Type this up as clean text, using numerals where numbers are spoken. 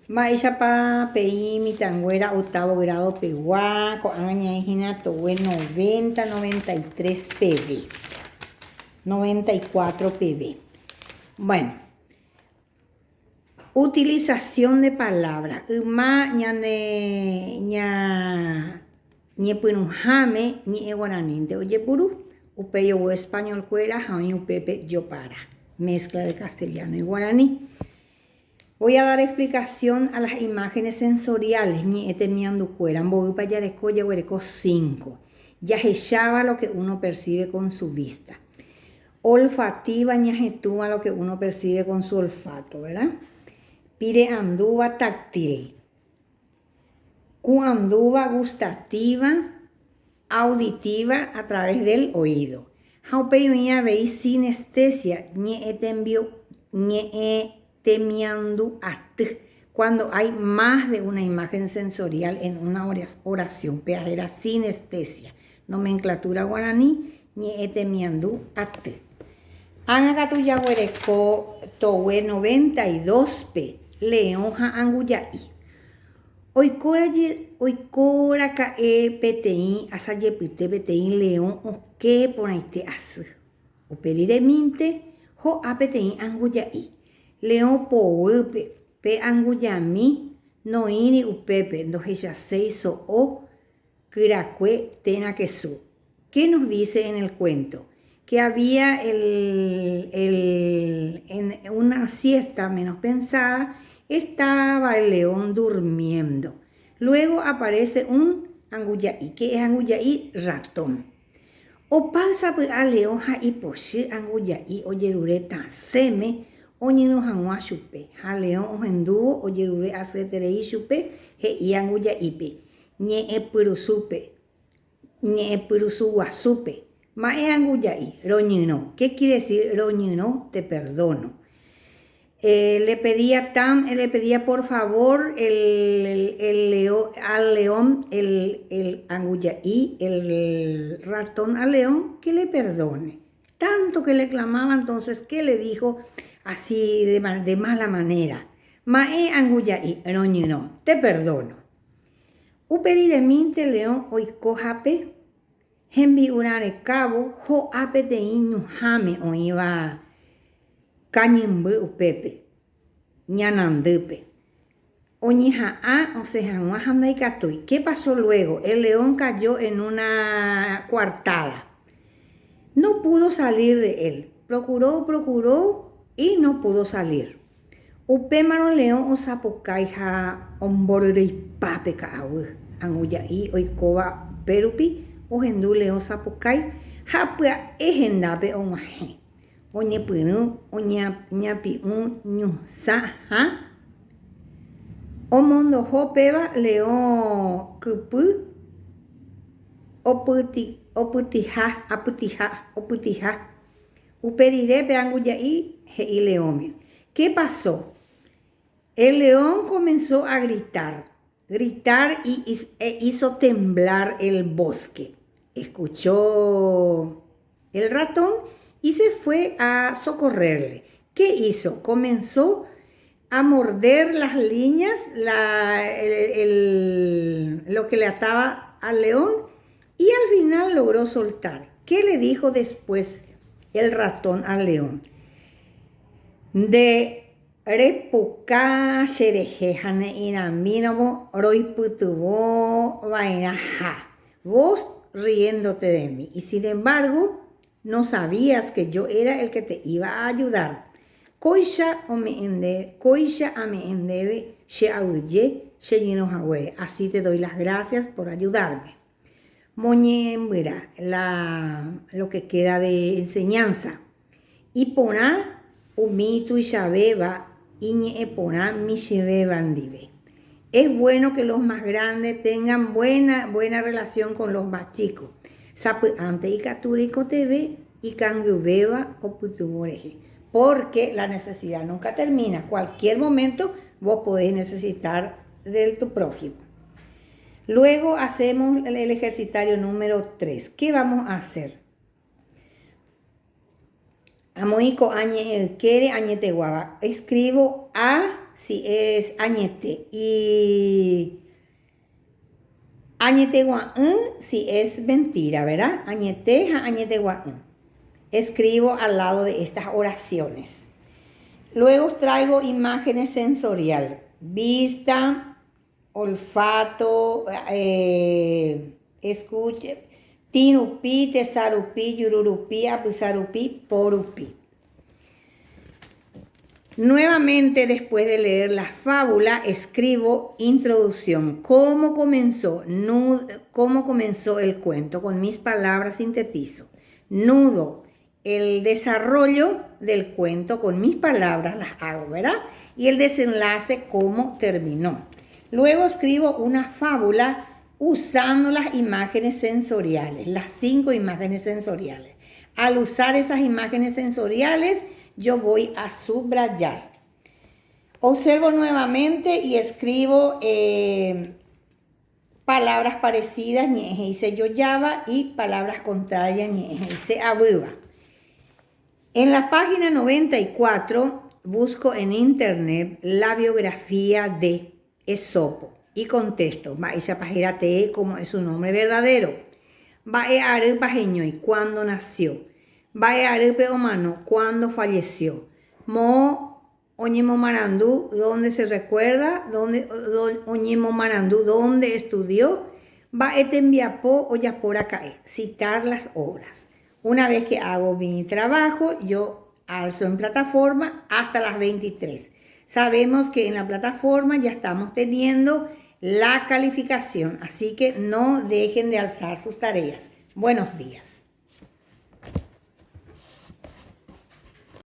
Maishapa PI Mitangüera, octavo grado Peguá, Coaña Towe 90, 93 PB, 94 PB. Bueno, utilización de palabras. Uma ñe punujame, ñe guaraninte. Oye, puru, upeyo o español cuera, jaoy upepe yo para. Mezcla de castellano y guaraní. Voy a dar explicación a las imágenes sensoriales. Ni etemiando cueran, voy para yareco, yaguereco 5. Ya echaba lo que uno percibe con su vista. Olfativa, ñajetúa lo que uno percibe con su olfato, ¿verdad? Pire anduva táctil. Cuanduva gustativa, auditiva a través del oído. Jaupeyoña veis sinestesia, temiandu at. Cuando hay más de una imagen sensorial en una oración, peajera sinestesia. Nomenclatura guaraní, temiandu at. Angatu yaguereco towe 92p, leonja anguyai. Oikora kae petein asayepite petein león o que ponaite as. Operire minte ho apetein anguyai. León poupe pe anguyami no ini upepe no hechaseiso o kiracue tena quesu. ¿Qué nos dice en el cuento? Que había en una siesta menos pensada, estaba el león durmiendo. Luego aparece un anguyai. ¿Qué es anguyai? Ratón. O pasa al león y poshi anguyai o yerureta seme o ñino hangua chupe. Ha león o henduo o yerure aseterei chupe he y anguyai pe. Ñe epurusupe. Ñe epurusuguasupe. Mae anguyai, roñino. ¿Qué quiere decir roñino? Te perdono. Le pedía por favor al león, el anguyai, el ratón al león, que le perdone. Tanto que le clamaba entonces, que le dijo así de mala manera. Mae anguyai, roñino, te perdono. Uperireminte león oikojape. Hembi unare cabo, ho apete iñu jame o iba cañimbu upepe, ñanandupe. Oñija a o se janguajandaikatui. ¿Qué pasó luego? El león cayó en una coartada. No pudo salir de él. Procuró y no pudo salir. Upémaro león o sapucaija omborrei pape kaawu. Anguyai oikoba perupi. Ojendu leo sapukai, hapua ejendape ongaje. Oñepunu, oñapiun, ñusa, ha. Omondo hopeba leo kupu, oputija. Uperirepe anguyai, hei leome. ¿Qué pasó? El león comenzó a gritar e hizo temblar el bosque. Escuchó el ratón y se fue a socorrerle. ¿Qué hizo? Comenzó a morder las líneas, lo que le ataba al león, y al final logró soltar. ¿Qué le dijo después el ratón al león? De repuka sherejejane inaminomo roiputubo vainaja. Vos riéndote de mí. Y sin embargo, no sabías que yo era el que te iba a ayudar. Koisha ame endebe she auye she yinohawe. Así te doy las gracias por ayudarme. Moñembra, lo que queda de enseñanza. Y poná umitu y shabeba. Es bueno que los más grandes tengan buena relación con los más chicos. Porque la necesidad nunca termina. Cualquier momento vos podés necesitar de tu prójimo. Luego hacemos el ejercitario número 3. ¿Qué vamos a hacer? Amoico añe el quiere añete guava. Escribo a si es añete y añete guan si es mentira, ¿verdad? Añeteja añete guan. Escribo al lado de estas oraciones. Luego traigo imágenes sensoriales. Vista, olfato, escuche, tinupi, tesarupi, yururupi, apisarupi, porupi. Nuevamente, después de leer la fábula, escribo introducción. ¿Cómo comenzó el cuento? Con mis palabras sintetizo. Nudo, el desarrollo del cuento con mis palabras las hago, ¿verdad? Y el desenlace, cómo terminó. Luego escribo una fábula usando las imágenes sensoriales, las 5 imágenes sensoriales. Al usar esas imágenes sensoriales, yo voy a subrayar. Observo nuevamente y escribo palabras parecidas, ñeje yo llava, y palabras contrarias, ñeje abueva. En la página 94 busco en internet la biografía de Esopo y contesto, Maisha Pajirate, como es su nombre verdadero. Bae Arupajeño y cuándo nació. Bae Arupe Omano, cuándo falleció. Mo Oñemo Marandú, ¿dónde se recuerda? Oñemo Marandú, ¿dónde estudió? Bae Tembiapó o Yapora Cae, citar las obras. Una vez que hago mi trabajo, yo alzo en plataforma hasta las 23. Sabemos que en la plataforma ya estamos teniendo la calificación, así que no dejen de alzar sus tareas. Buenos días.